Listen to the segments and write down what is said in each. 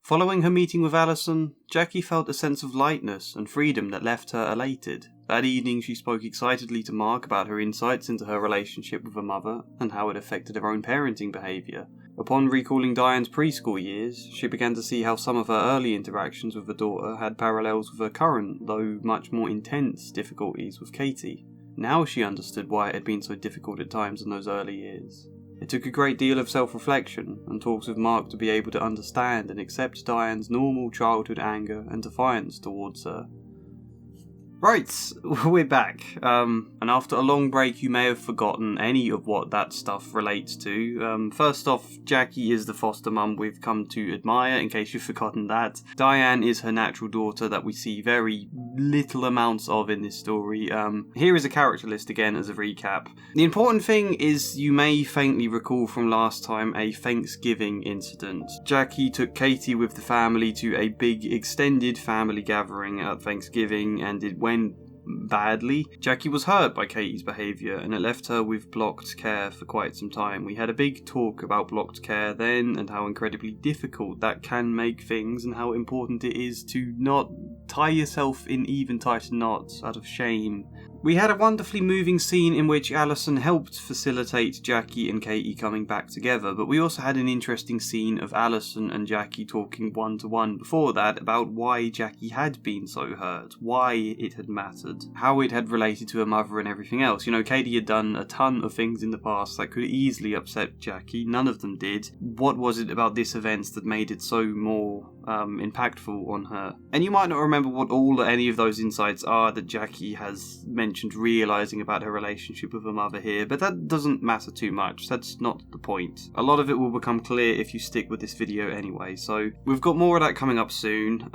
Following her meeting with Allison, Jackie felt a sense of lightness and freedom that left her elated. That evening she spoke excitedly to Mark about her insights into her relationship with her mother and how it affected her own parenting behaviour. Upon recalling Diane's preschool years, she began to see how some of her early interactions with her daughter had parallels with her current, though much more intense, difficulties with Katie. Now she understood why it had been so difficult at times in those early years. It took a great deal of self-reflection and talks with Mark to be able to understand and accept Diane's normal childhood anger and defiance towards her. Right, we're back. And after a long break, you may have forgotten any of what that stuff relates to. First off, Jackie is the foster mum we've come to admire, in case you've forgotten that. Diane is her natural daughter that we see very little amounts of in this story. Here is a character list again as a recap. The important thing is you may faintly recall from last time a Thanksgiving incident. Jackie took Katie with the family to a big extended family gathering at Thanksgiving, and it went badly. Jackie was hurt by Katie's behaviour and it left her with blocked care for quite some time. We had a big talk about blocked care then and how incredibly difficult that can make things and how important it is to not tie yourself in even tighter knots out of shame. We had a wonderfully moving scene in which Allison helped facilitate Jackie and Katie coming back together, but we also had an interesting scene of Allison and Jackie talking one-to-one before that about why Jackie had been so hurt, why it had mattered, how it had related to her mother and everything else. You know, Katie had done a ton of things in the past that could easily upset Jackie, none of them did. What was it about this event that made it so more impactful on her? And you might not remember what all any of those insights are that Jackie has mentioned realising about her relationship with her mother here, but that doesn't matter too much. That's not the point. A lot of it will become clear if you stick with this video anyway, so we've got more of that coming up soon.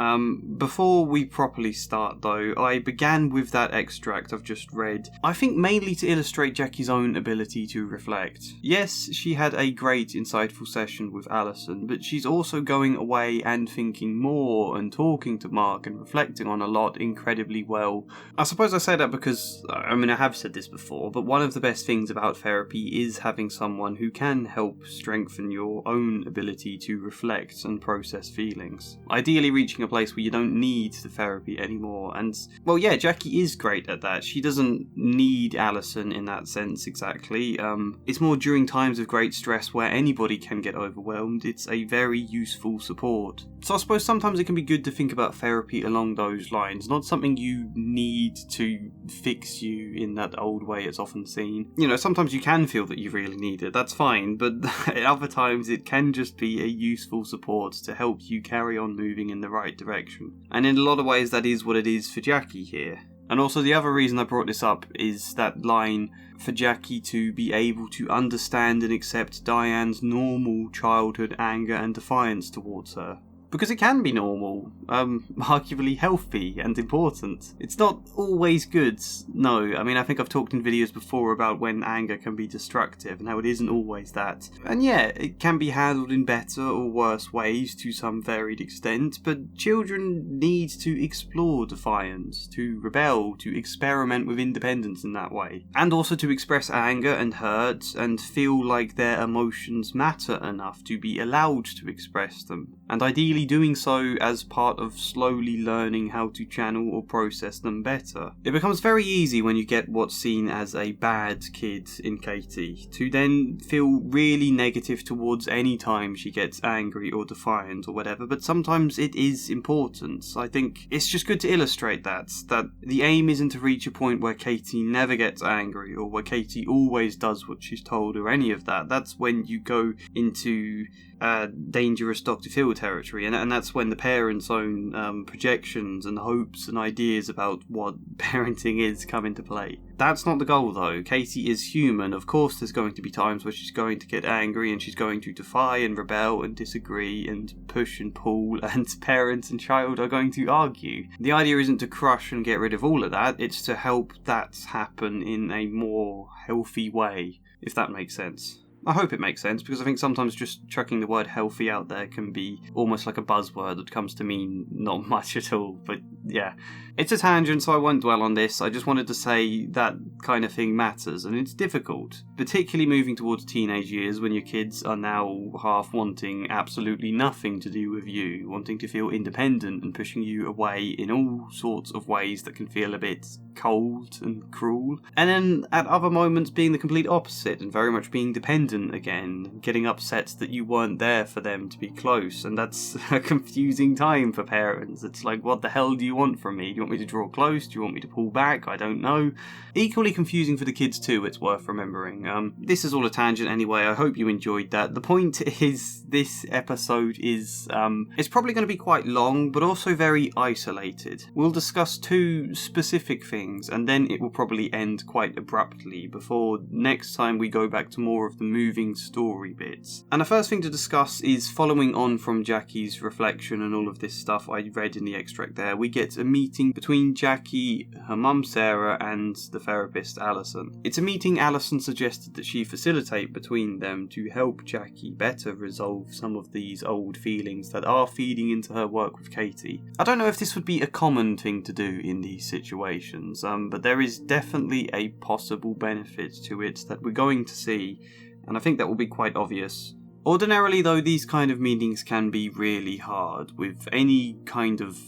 Before we properly start though, I began with that extract I've just read, I think mainly to illustrate Jackie's own ability to reflect. Yes, she had a great insightful session with Allison, but she's also going away and thinking more and talking to Mark and reflecting on a lot incredibly well. I suppose I say that because, I have said this before, but one of the best things about therapy is having someone who can help strengthen your own ability to reflect and process feelings. Ideally reaching a place where you don't need the therapy anymore, and, well yeah, Jackie is great at that. She doesn't need Allison in that sense exactly. It's more during times of great stress where anybody can get overwhelmed. It's a very useful support. So I suppose sometimes it can be good to think about therapy along those lines, not something you need to fix you in that old way it's often seen. You know, sometimes you can feel that you really need it, that's fine, but at other times it can just be a useful support to help you carry on moving in the right direction. And in a lot of ways that is what it is for Jackie here. And also the other reason I brought this up is that line for Jackie to be able to understand and accept Diane's normal childhood anger and defiance towards her. Because it can be normal, arguably healthy and important. It's not always good, no. I think I've talked in videos before about when anger can be destructive and how it isn't always that. And yeah, it can be handled in better or worse ways to some varied extent, but children need to explore defiance, to rebel, to experiment with independence in that way. And also to express anger and hurt and feel like their emotions matter enough to be allowed to express them. And ideally doing so as part of slowly learning how to channel or process them better. It becomes very easy when you get what's seen as a bad kid in Katie to then feel really negative towards any time she gets angry or defiant or whatever, but sometimes it is important. I think it's just good to illustrate that the aim isn't to reach a point where Katie never gets angry or where Katie always does what she's told or any of that. That's when you go into dangerous Dr. Phil territory, and that's when the parents' own projections and hopes and ideas about what parenting is come into play. That's not the goal though. Katie is human. Of course there's going to be times where she's going to get angry and she's going to defy and rebel and disagree and push and pull, and parents and child are going to argue. The idea isn't to crush and get rid of all of that, it's to help that happen in a more healthy way, if that makes sense. I hope it makes sense, because I think sometimes just chucking the word healthy out there can be almost like a buzzword that comes to mean not much at all, but yeah. It's a tangent, so I won't dwell on this. I just wanted to say that kind of thing matters, and it's difficult, particularly moving towards teenage years when your kids are now half wanting absolutely nothing to do with you, wanting to feel independent and pushing you away in all sorts of ways that can feel a bit cold and cruel. And then at other moments being the complete opposite and very much being dependent again, getting upset that you weren't there for them to be close, and that's a confusing time for parents. It's like, what the hell do you want from me? Do you want me to draw close? Do you want me to pull back? I don't know. Equally confusing for the kids too, it's worth remembering. This is all a tangent anyway. I hope you enjoyed that. The point is, this episode is, it's probably going to be quite long, but also very isolated. We'll discuss two specific things, and then it will probably end quite abruptly before next time we go back to more of the moving story bits. And the first thing to discuss is following on from Jackie's reflection and all of this stuff I read in the extract there. We get a meeting between Jackie, her mum Sarah, and the therapist Allison. It's a meeting Allison suggested that she facilitate between them to help Jackie better resolve some of these old feelings that are feeding into her work with Katie. I don't know if this would be a common thing to do in these situations, but there is definitely a possible benefit to it that we're going to see, and I think that will be quite obvious. Ordinarily though, these kind of meetings can be really hard with any kind of,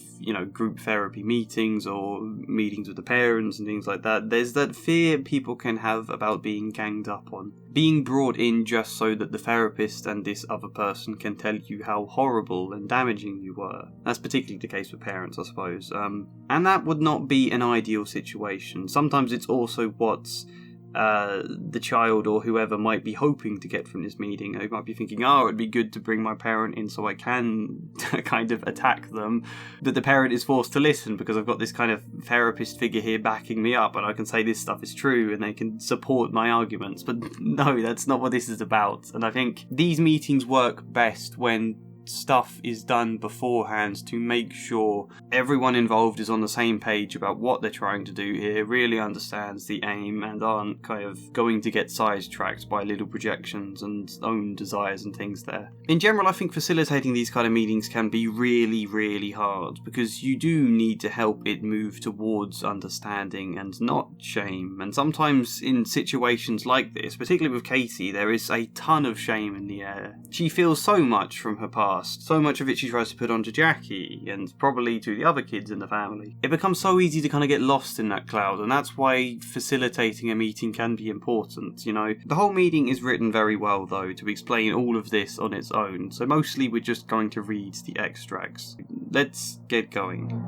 group therapy meetings or meetings with the parents and things like that. There's that fear people can have about being ganged up on, being brought in just so that the therapist and this other person can tell you how horrible and damaging you were. That's particularly the case with parents, I suppose. And that would not be an ideal situation. Sometimes it's also what's the child or whoever might be hoping to get from this meeting. They might be thinking, it'd be good to bring my parent in so I can kind of attack them, but the parent is forced to listen because I've got this kind of therapist figure here backing me up and I can say this stuff is true and they can support my arguments. But no, that's not what this is about. And I think these meetings work best when stuff is done beforehand to make sure everyone involved is on the same page about what they're trying to do here, really understands the aim, and aren't kind of going to get sidetracked by little projections and own desires and things there. In general, I think facilitating these kind of meetings can be really, really hard because you do need to help it move towards understanding and not shame. And sometimes in situations like this, particularly with Katie, there is a ton of shame in the air. She feels so much from her past. So much of it she tries to put onto Jackie, and probably to the other kids in the family. It becomes so easy to kind of get lost in that cloud, and that's why facilitating a meeting can be important, The whole meeting is written very well, though, to explain all of this on its own, so mostly we're just going to read the extracts. Let's get going.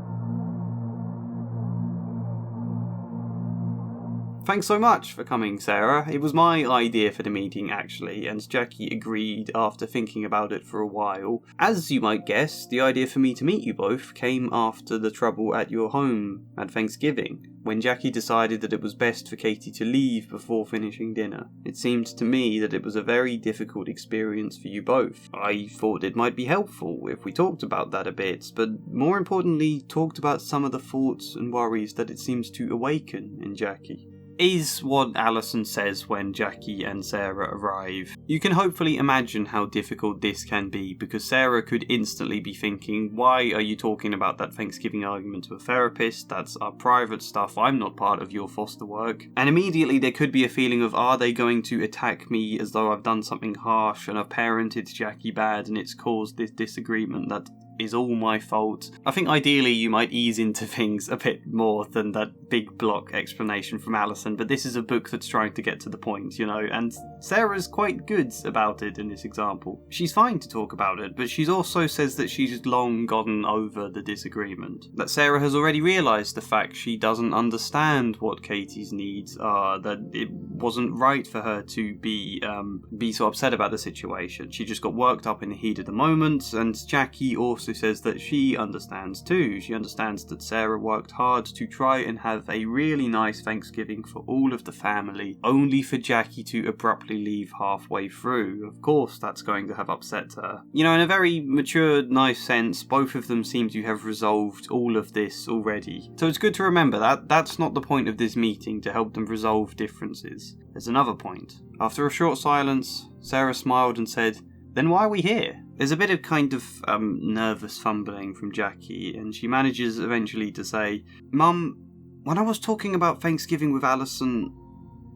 Thanks so much for coming, Sarah. It was my idea for the meeting, actually, and Jackie agreed after thinking about it for a while. As you might guess, the idea for me to meet you both came after the trouble at your home at Thanksgiving, when Jackie decided that it was best for Katie to leave before finishing dinner. It seemed to me that it was a very difficult experience for you both. I thought it might be helpful if we talked about that a bit, but more importantly, talked about some of the thoughts and worries that it seems to awaken in Jackie. Is what Allison says when Jackie and Sarah arrive. You can hopefully imagine how difficult this can be, because Sarah could instantly be thinking, why are you talking about that Thanksgiving argument to a therapist? That's our private stuff, I'm not part of your foster work. And immediately there could be a feeling of, are they going to attack me as though I've done something harsh and I've parented Jackie bad and it's caused this disagreement that is all my fault. I think ideally you might ease into things a bit more than that big block explanation from Allison, but this is a book that's trying to get to the point, and Sarah's quite good about it in this example. She's fine to talk about it, but she also says that she's long gotten over the disagreement. That Sarah has already realised the fact she doesn't understand what Katie's needs are, that it wasn't right for her to be so upset about the situation. She just got worked up in the heat of the moment, and Jackie also says that she understands too. She understands that Sarah worked hard to try and have a really nice Thanksgiving for all of the family, only for Jackie to abruptly leave halfway through. Of course that's going to have upset her. In a very mature, nice sense, both of them seem to have resolved all of this already. So it's good to remember that that's not the point of this meeting, to help them resolve differences. There's another point. After a short silence, Sarah smiled and said, "Then why are we here? There's a bit of kind of nervous fumbling from Jackie, and she manages eventually to say, Mum, when I was talking about Thanksgiving with Allison,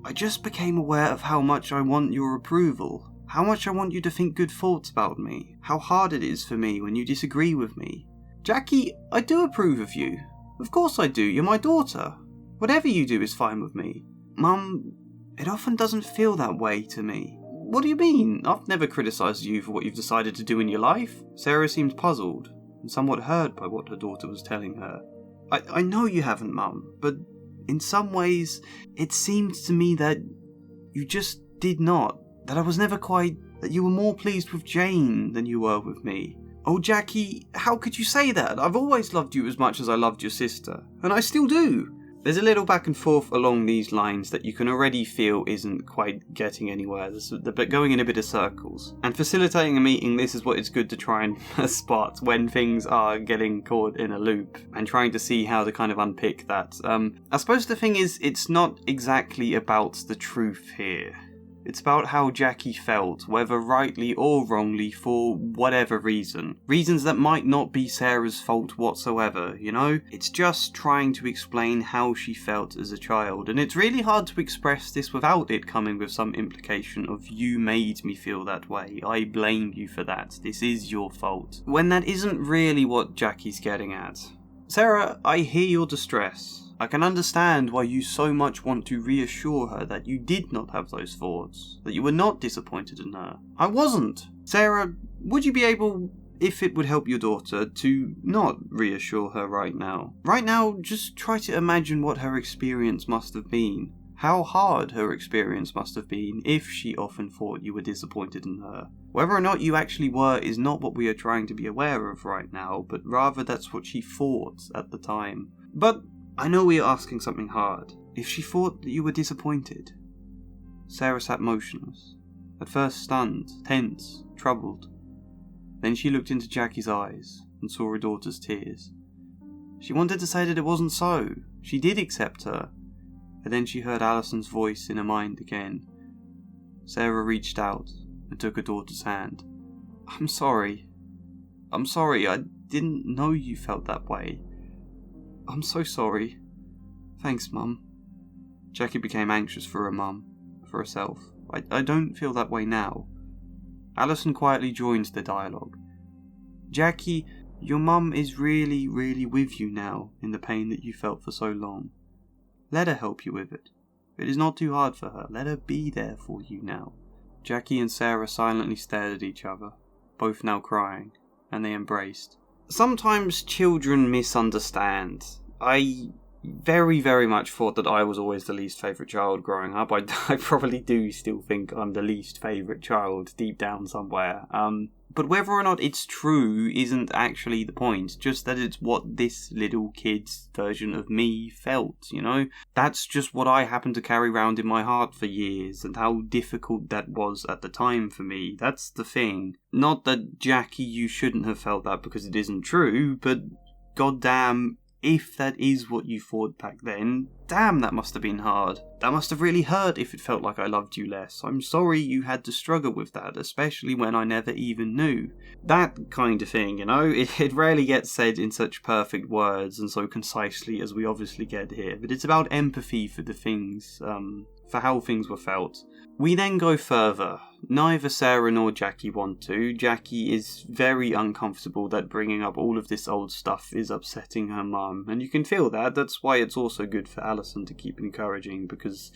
I just became aware of how much I want your approval. How much I want you to think good thoughts about me. How hard it is for me when you disagree with me. Jackie, I do approve of you. Of course I do, you're my daughter. Whatever you do is fine with me. Mum, it often doesn't feel that way to me. What do you mean? I've never criticised you for what you've decided to do in your life. Sarah seemed puzzled and somewhat hurt by what her daughter was telling her. I know you haven't, Mum, but in some ways it seemed to me that you just did not. That I was never quite... that you were more pleased with Jane than you were with me. Oh, Jackie, how could you say that? I've always loved you as much as I loved your sister, and I still do. There's a little back and forth along these lines that you can already feel isn't quite getting anywhere, but going in a bit of circles. And facilitating a meeting, this is what it's good to try and spot when things are getting caught in a loop, and trying to see how to kind of unpick that. I suppose the thing is, it's not exactly about the truth here. It's about how Jackie felt, whether rightly or wrongly, for whatever reason. Reasons that might not be Sarah's fault whatsoever, you know? It's just trying to explain how she felt as a child, and it's really hard to express this without it coming with some implication of you made me feel that way, I blame you for that, this is your fault. When that isn't really what Jackie's getting at. Sarah, I hear your distress. I can understand why you so much want to reassure her that you did not have those thoughts, that you were not disappointed in her. I wasn't. Sarah, would you be able, if it would help your daughter, to not reassure her right now? Right now, just try to imagine what her experience must have been. How hard her experience must have been if she often thought you were disappointed in her. Whether or not you actually were is not what we are trying to be aware of right now, but rather that's what she thought at the time. But I know we are asking something hard. If she thought that you were disappointed? Sarah sat motionless, at first stunned, tense, troubled. Then she looked into Jackie's eyes and saw her daughter's tears. She wanted to say that it wasn't so. She did accept her. And then she heard Allison's voice in her mind again. Sarah reached out and took her daughter's hand. I'm sorry. I didn't know you felt that way. I'm so sorry. Thanks, Mum. Jackie became anxious for her mum, for herself. I don't feel that way now. Allison quietly joins the dialogue. Jackie, your mum is really, really with you now in the pain that you felt for so long. Let her help you with it. It is not too hard for her. Let her be there for you now. Jackie and Sarah silently stared at each other, both now crying, and they embraced. Sometimes children misunderstand. I very, very much thought that I was always the least favourite child growing up. I probably do still think I'm the least favourite child deep down somewhere. But whether or not it's true isn't actually the point, just that it's what this little kid's version of me felt, you know? That's just what I happened to carry around in my heart for years, and how difficult that was at the time for me. That's the thing. Not that, Jackie, you shouldn't have felt that because it isn't true, but goddamn, if that is what you thought back then, damn, that must have been hard. That must have really hurt if it felt like I loved you less. I'm sorry you had to struggle with that, especially when I never even knew. That kind of thing, you know? It rarely gets said in such perfect words and so concisely as we obviously get here, but it's about empathy for the things, for how things were felt. We then go further. Neither Sarah nor Jackie want to. Jackie is very uncomfortable that bringing up all of this old stuff is upsetting her mum, and you can feel that. That's why it's also good for Allison to keep encouraging, because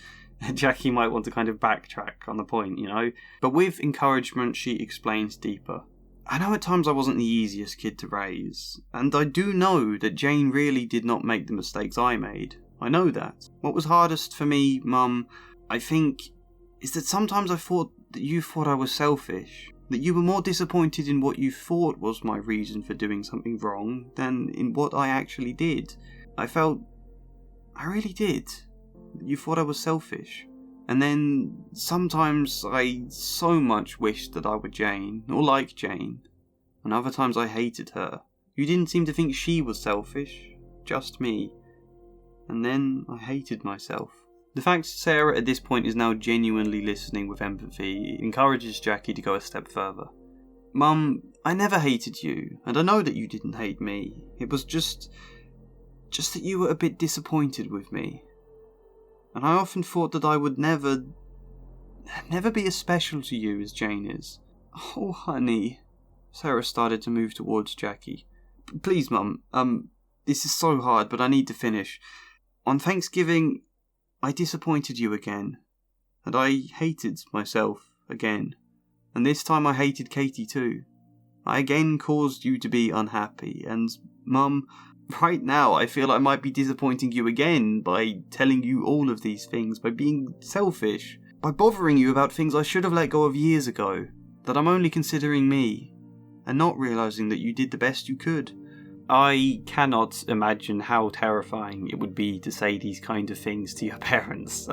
Jackie might want to kind of backtrack on the point, you know? But with encouragement, she explains deeper. I know at times I wasn't the easiest kid to raise, and I do know that Jane really did not make the mistakes I made. I know that. What was hardest for me, Mum, I think, is that sometimes I thought that you thought I was selfish, that you were more disappointed in what you thought was my reason for doing something wrong than in what I actually did. I really did, that you thought I was selfish. And then sometimes I so much wished that I were Jane, or like Jane, and other times I hated her. You didn't seem to think she was selfish, just me. And then I hated myself. The fact Sarah at this point is now genuinely listening with empathy encourages Jackie to go a step further. Mum, I never hated you, and I know that you didn't hate me. It was just that you were a bit disappointed with me. And I often thought that I would never be as special to you as Jane is. Oh, honey. Sarah started to move towards Jackie. Please, Mum, this is so hard, but I need to finish. On Thanksgiving, I disappointed you again. And I hated myself again. And this time I hated Katie too. I again caused you to be unhappy, and, Mum, right now I feel I might be disappointing you again by telling you all of these things, by being selfish, by bothering you about things I should have let go of years ago, that I'm only considering me, and not realising that you did the best you could. I cannot imagine how terrifying it would be to say these kind of things to your parents,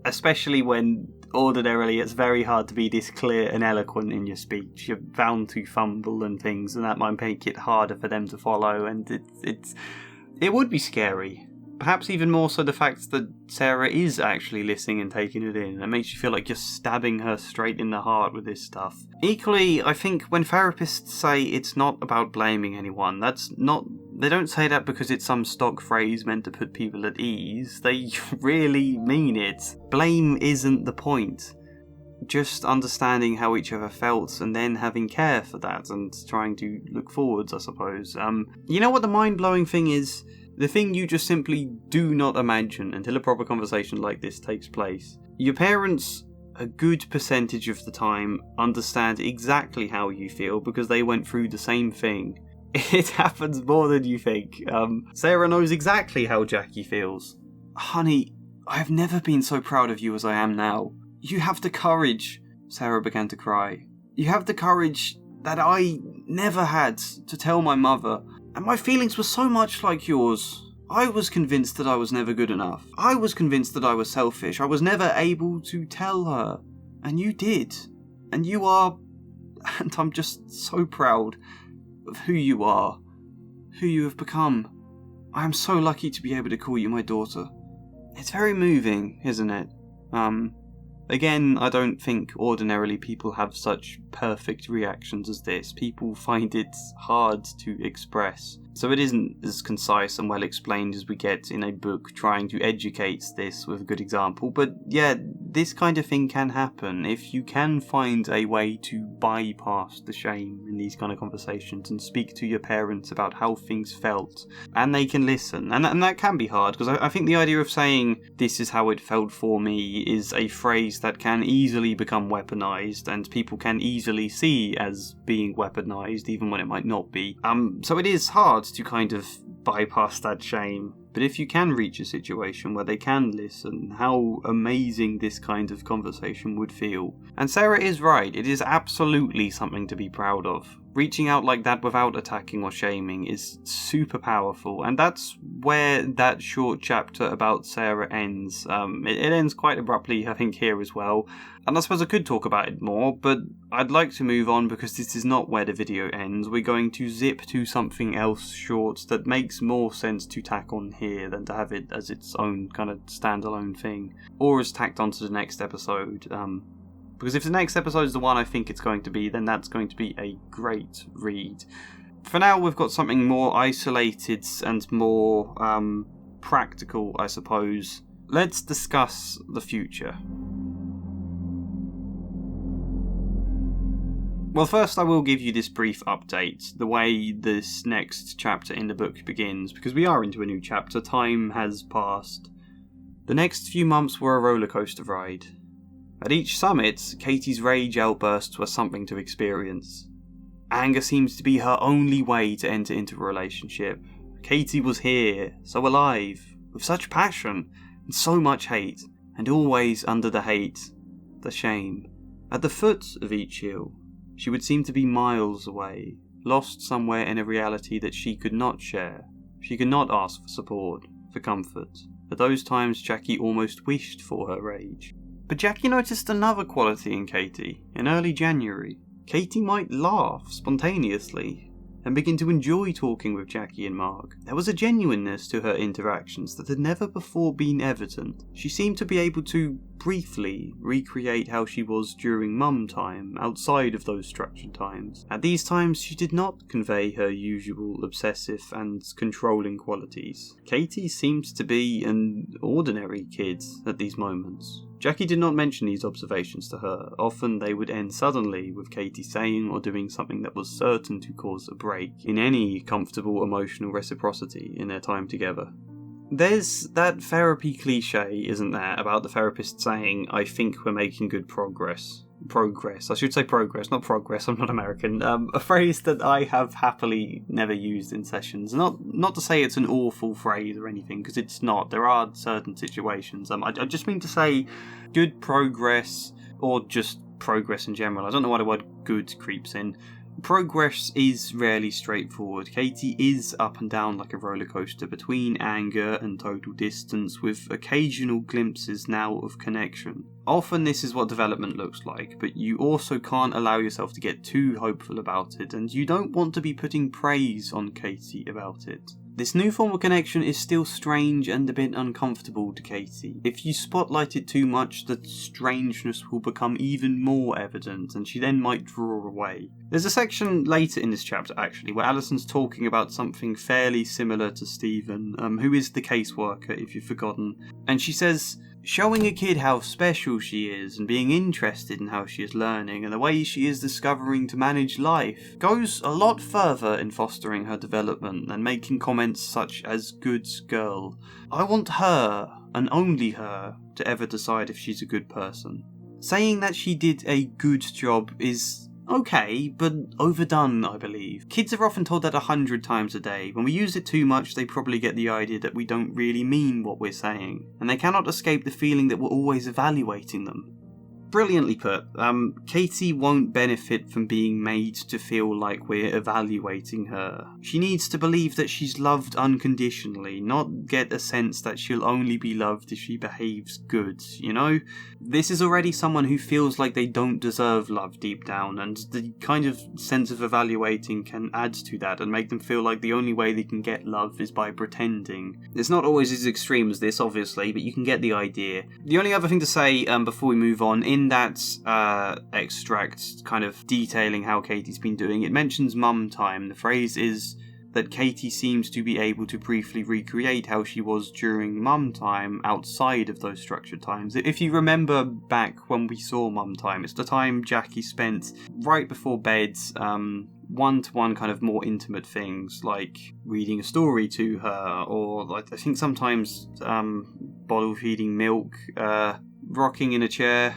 especially when ordinarily it's very hard to be this clear and eloquent in your speech. You're bound to fumble and things, and that might make it harder for them to follow, and it would be scary. Perhaps even more so the fact that Sarah is actually listening and taking it in. It makes you feel like you're stabbing her straight in the heart with this stuff. Equally, I think when therapists say it's not about blaming anyone, they don't say that because it's some stock phrase meant to put people at ease. They really mean it. Blame isn't the point. Just understanding how each other felt and then having care for that and trying to look forwards, I suppose. You know what the mind-blowing thing is? The thing you just simply do not imagine until a proper conversation like this takes place. Your parents, a good percentage of the time, understand exactly how you feel because they went through the same thing. It happens more than you think. Sarah knows exactly how Jackie feels. Honey, I have never been so proud of you as I am now. You have the courage, Sarah began to cry. You have the courage that I never had to tell my mother. And my feelings were so much like yours. I was convinced that I was never good enough. I was convinced that I was selfish. I was never able to tell her. And you did. And you are... And I'm just so proud of who you are. Who you have become. I am so lucky to be able to call you my daughter. It's very moving, isn't it? Again, I don't think ordinarily people have such perfect reactions as this. People find it hard to express. So it isn't as concise and well explained as we get in a book trying to educate this with a good example. But yeah, this kind of thing can happen if you can find a way to bypass the shame in these kind of conversations and speak to your parents about how things felt. And they can listen. And that can be hard, because I think the idea of saying, this is how it felt for me, is a phrase that can easily become weaponized, and people can easily see as being weaponized, even when it might not be. So it is hard to kind of bypass that shame. But if you can reach a situation where they can listen, how amazing this kind of conversation would feel. And Sarah is right, it is absolutely something to be proud of. Reaching out like that without attacking or shaming is super powerful, and that's where that short chapter about Sarah ends. It ends quite abruptly, I think, here as well. And I suppose I could talk about it more, but I'd like to move on because this is not where the video ends. We're going to zip to something else short that makes more sense to tack on here than to have it as its own kind of standalone thing, or as tacked onto the next episode. Because if the next episode is the one I think it's going to be, then that's going to be a great read. For now, we've got something more isolated and more practical, I suppose. Let's discuss the future. Well, first I will give you this brief update, the way this next chapter in the book begins, because we are into a new chapter, time has passed. The next few months were a roller coaster ride. At each summit, Katie's rage outbursts were something to experience. Anger seemed to be her only way to enter into a relationship. Katie was here, so alive, with such passion, and so much hate, and always under the hate, the shame. At the foot of each hill, she would seem to be miles away, lost somewhere in a reality that she could not share. She could not ask for support, for comfort. At those times, Jackie almost wished for her rage. But Jackie noticed another quality in Katie. In early January, Katie might laugh spontaneously. and begin to enjoy talking with Jackie and Mark. There was a genuineness to her interactions that had never before been evident. She seemed to be able to briefly recreate how she was during mum time, outside of those structured times. At these times, she did not convey her usual obsessive and controlling qualities. Katie seemed to be an ordinary kid at these moments. Jackie did not mention these observations to her. Often they would end suddenly, with Katie saying or doing something that was certain to cause a break in any comfortable emotional reciprocity in their time together. There's that therapy cliche, isn't there, about the therapist saying, "I think we're making good progress." I should say progress, not progress, I'm not American. A phrase that I have happily never used in sessions. Not to say it's an awful phrase or anything, because it's not. There are certain situations. I just mean to say good progress, or just progress in general. I don't know why the word good creeps in. Progress is rarely straightforward. Katie is up and down like a roller coaster between anger and total distance, with occasional glimpses now of connection. Often this is what development looks like, but you also can't allow yourself to get too hopeful about it, and you don't want to be putting praise on Katie about it. This new form of connection is still strange and a bit uncomfortable to Katie. If you spotlight it too much, the strangeness will become even more evident, and she then might draw away. There's a section later in this chapter, actually, where Allison's talking about something fairly similar to Stephen, who is the caseworker, if you've forgotten, and she says, "Showing a kid how special she is and being interested in how she is learning and the way she is discovering to manage life goes a lot further in fostering her development than making comments such as 'good girl.' I want her, and only her, to ever decide if she's a good person." Saying that she did a good job is okay, but overdone, I believe. Kids are often told that 100 times a day. When we use it too much, they probably get the idea that we don't really mean what we're saying, and they cannot escape the feeling that we're always evaluating them. Brilliantly put. Katie won't benefit from being made to feel like we're evaluating her. She needs to believe that she's loved unconditionally, not get a sense that she'll only be loved if she behaves good, you know? This is already someone who feels like they don't deserve love deep down, and the kind of sense of evaluating can add to that and make them feel like the only way they can get love is by pretending. It's not always as extreme as this, obviously, but you can get the idea. The only other thing to say before we move on, in that extract kind of detailing how Katie's been doing, it mentions mum time. The phrase is that Katie seems to be able to briefly recreate how she was during mum time outside of those structured times. If you remember back when we saw mum time, it's the time Jackie spent right before bed, one-to-one kind of more intimate things, like reading a story to her, or like, I think sometimes bottle feeding milk, rocking in a chair.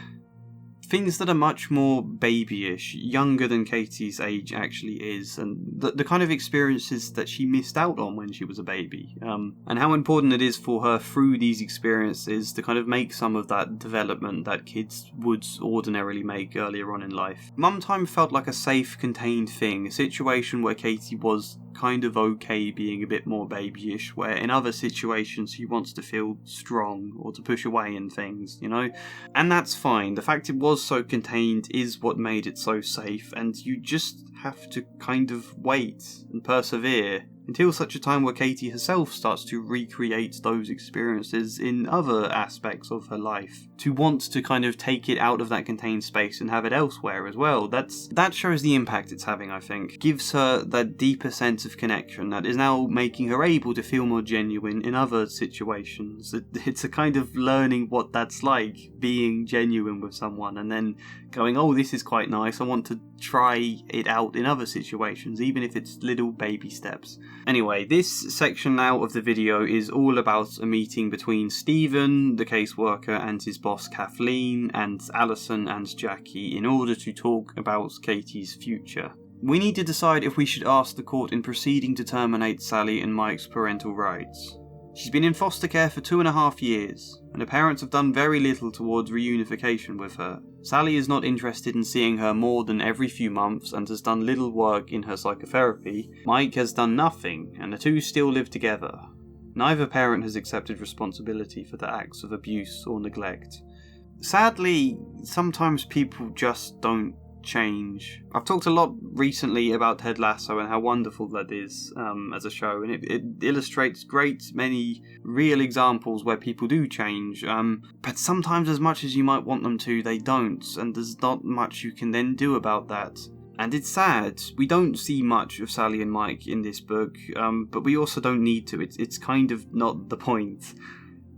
Things that are much more babyish, younger than Katie's age actually is, and the kind of experiences that she missed out on when she was a baby, and how important it is for her through these experiences to kind of make some of that development that kids would ordinarily make earlier on in life. Mum time felt like a safe, contained thing, a situation where Katie was kind of okay being a bit more babyish, where in other situations she wants to feel strong or to push away and things, you know? And that's fine. The fact it was so contained is what made it so safe, and you just have to kind of wait and persevere until such a time where Katie herself starts to recreate those experiences in other aspects of her life, to want to kind of take it out of that contained space and have it elsewhere as well. That shows the impact it's having, I think. Gives her that deeper sense of connection that is now making her able to feel more genuine in other situations. It's a kind of learning what that's like, being genuine with someone and then going, oh, this is quite nice, I want to try it out in other situations, even if it's little baby steps. Anyway, this section now of the video is all about a meeting between Stephen, the caseworker, and his boss Kathleen, and Allison and Jackie in order to talk about Katie's future. We need to decide if we should ask the court in proceeding to terminate Sally and Mike's parental rights. She's been in foster care for 2.5 years, and her parents have done very little towards reunification with her. Sally is not interested in seeing her more than every few months and has done little work in her psychotherapy. Mike has done nothing, and the two still live together. Neither parent has accepted responsibility for the acts of abuse or neglect. Sadly, sometimes people just don't change. I've talked a lot recently about Ted Lasso and how wonderful that is as a show, and it illustrates many real examples where people do change, but sometimes as much as you might want them to, they don't, and there's not much you can then do about that. And it's sad. We don't see much of Sally and Mike in this book, but we also don't need to. It's kind of not the point.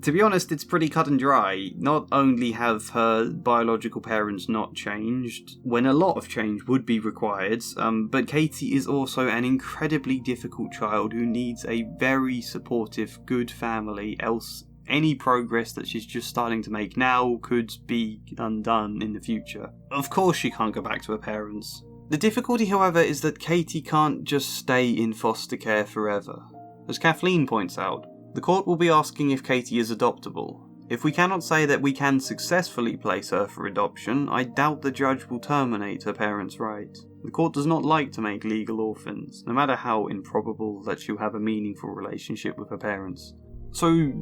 To be honest, it's pretty cut and dry. Not only have her biological parents not changed, when a lot of change would be required, but Katie is also an incredibly difficult child who needs a very supportive, good family, else any progress that she's just starting to make now could be undone in the future. Of course she can't go back to her parents. The difficulty, however, is that Katie can't just stay in foster care forever. As Kathleen points out, the court will be asking if Katie is adoptable. If we cannot say that we can successfully place her for adoption, I doubt the judge will terminate her parents' right. The court does not like to make legal orphans, no matter how improbable that she'll have a meaningful relationship with her parents. So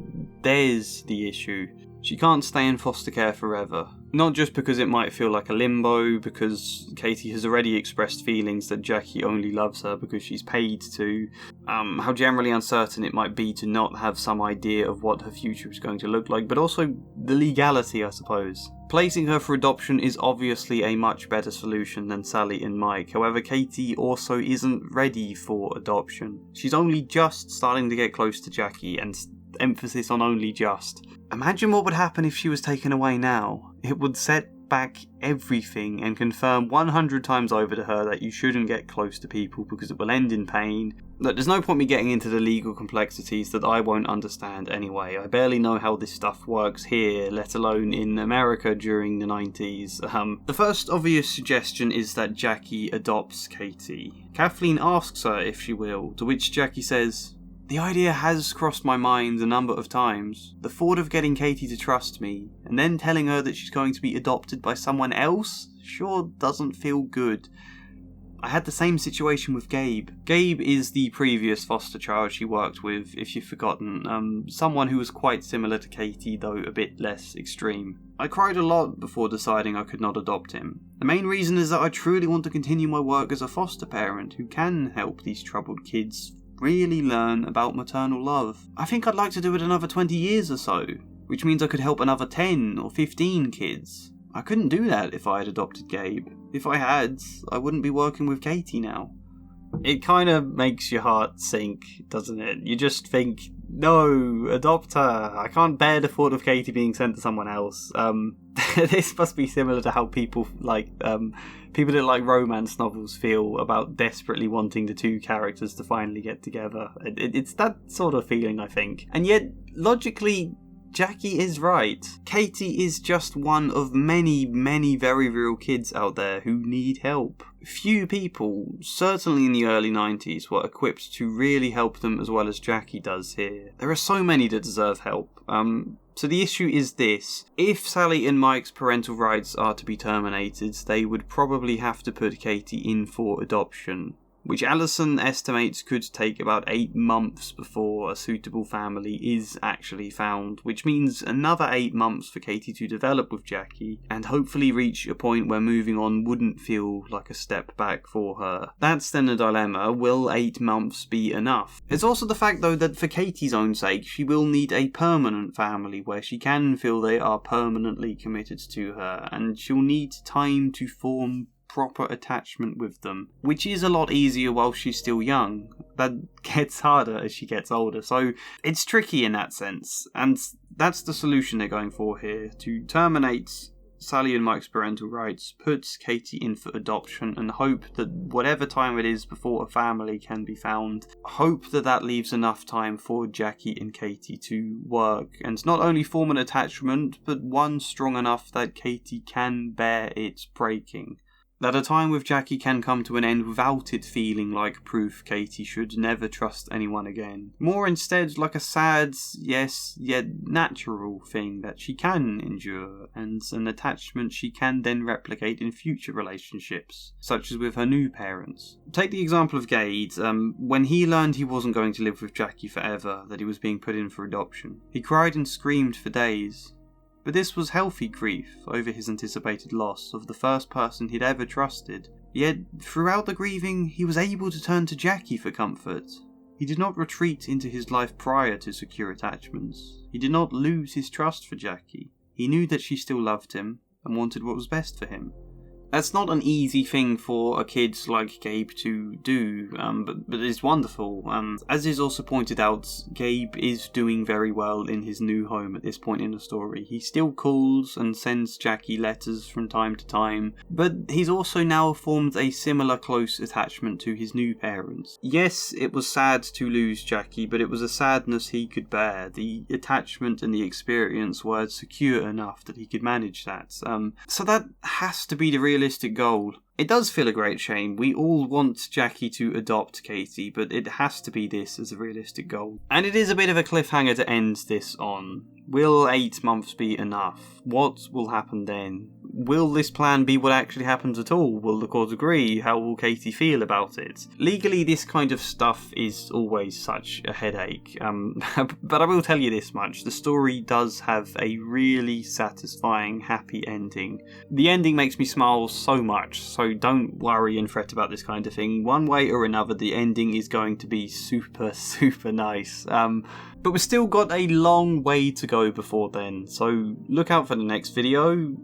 there's the issue. She can't stay in foster care forever. Not just because it might feel like a limbo, because Katie has already expressed feelings that Jackie only loves her because she's paid to, how generally uncertain it might be to not have some idea of what her future is going to look like, but also the legality, I suppose. Placing her for adoption is obviously a much better solution than Sally and Mike, however Katie also isn't ready for adoption. She's only just starting to get close to Jackie, and emphasis on only just. Imagine what would happen if she was taken away now. It would set back everything and confirm 100 times over to her that you shouldn't get close to people because it will end in pain. Look, there's no point me getting into the legal complexities that I won't understand anyway. I barely know how this stuff works here, let alone in America during the 90s. The first obvious suggestion is that Jackie adopts Katie. Kathleen asks her if she will, to which Jackie says, "The idea has crossed my mind a number of times. The thought of getting Katie to trust me, and then telling her that she's going to be adopted by someone else, sure doesn't feel good. I had the same situation with Gabe. Gabe is the previous foster child she worked with, if you've forgotten. Someone who was quite similar to Katie, though a bit less extreme. I cried a lot before deciding I could not adopt him. The main reason is that I truly want to continue my work as a foster parent who can help these troubled kids really learn about maternal love. I think I'd like to do it another 20 years or so, which means I could help another 10 or 15 kids. I couldn't do that if I had adopted Gabe. If I had, I wouldn't be working with Katie now." It kind of makes your heart sink, doesn't it? You just think, no, adopt her. I can't bear the thought of Katie being sent to someone else. This must be similar to how people that like romance novels feel about desperately wanting the two characters to finally get together. It's that sort of feeling, I think. And yet, logically, Jackie is right. Katie is just one of many, many very real kids out there who need help. Few people, certainly in the early 90s, were equipped to really help them as well as Jackie does here. There are so many that deserve help. So the issue is this. If Sally and Mike's parental rights are to be terminated, they would probably have to put Katie in for adoption, which Allison estimates could take about 8 months before a suitable family is actually found, which means another 8 months for Katie to develop with Jackie, and hopefully reach a point where moving on wouldn't feel like a step back for her. That's then the dilemma. Will 8 months be enough? It's also the fact, though, that for Katie's own sake, she will need a permanent family where she can feel they are permanently committed to her, and she'll need time to form proper attachment with them, which is a lot easier while she's still young. That gets harder as she gets older, so it's tricky in that sense, and that's the solution they're going for here, to terminate Sally and Mike's parental rights, put Katie in for adoption, and hope that whatever time it is before a family can be found, hope that that leaves enough time for Jackie and Katie to work, and not only form an attachment, but one strong enough that Katie can bear its breaking. That a time with Jackie can come to an end without it feeling like proof Katie should never trust anyone again. More instead like a sad, yes, yet natural thing that she can endure, and an attachment she can then replicate in future relationships, such as with her new parents. Take the example of Gade. When he learned he wasn't going to live with Jackie forever, that he was being put in for adoption, he cried and screamed for days. But this was healthy grief over his anticipated loss of the first person he'd ever trusted. Yet, throughout the grieving, he was able to turn to Jackie for comfort. He did not retreat into his life prior to secure attachments. He did not lose his trust for Jackie. He knew that she still loved him and wanted what was best for him. That's not an easy thing for a kid like Gabe to do, but it's wonderful. As is also pointed out, Gabe is doing very well in his new home at this point in the story. He still calls and sends Jackie letters from time to time, but he's also now formed a similar close attachment to his new parents. Yes, it was sad to lose Jackie, but it was a sadness he could bear. The attachment and the experience were secure enough that he could manage that. So that has to be the realistic goal. It does feel a great shame. We all want Jackie to adopt Katie, but it has to be this as a realistic goal. And it is a bit of a cliffhanger to end this on. Will 8 months be enough? What will happen then? Will this plan be what actually happens at all? Will the court agree? How will Katie feel about it? Legally, this kind of stuff is always such a headache. But I will tell you this much. The story does have a really satisfying, happy ending. The ending makes me smile so much, so don't worry and fret about this kind of thing. One way or another, the ending is going to be super, super nice. But we've still got a long way to go before then, so look out for the next video.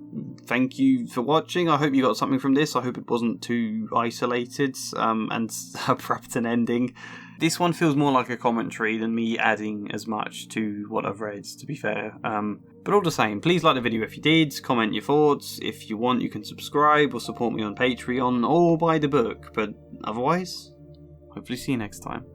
Thank you for watching. I hope you got something from this. I hope it wasn't too isolated and abrupt an ending. This one feels more like a commentary than me adding as much to what I've read, to be fair. But all the same, please like the video if you did, comment your thoughts. If you want, you can subscribe or support me on Patreon or buy the book. But otherwise, hopefully see you next time.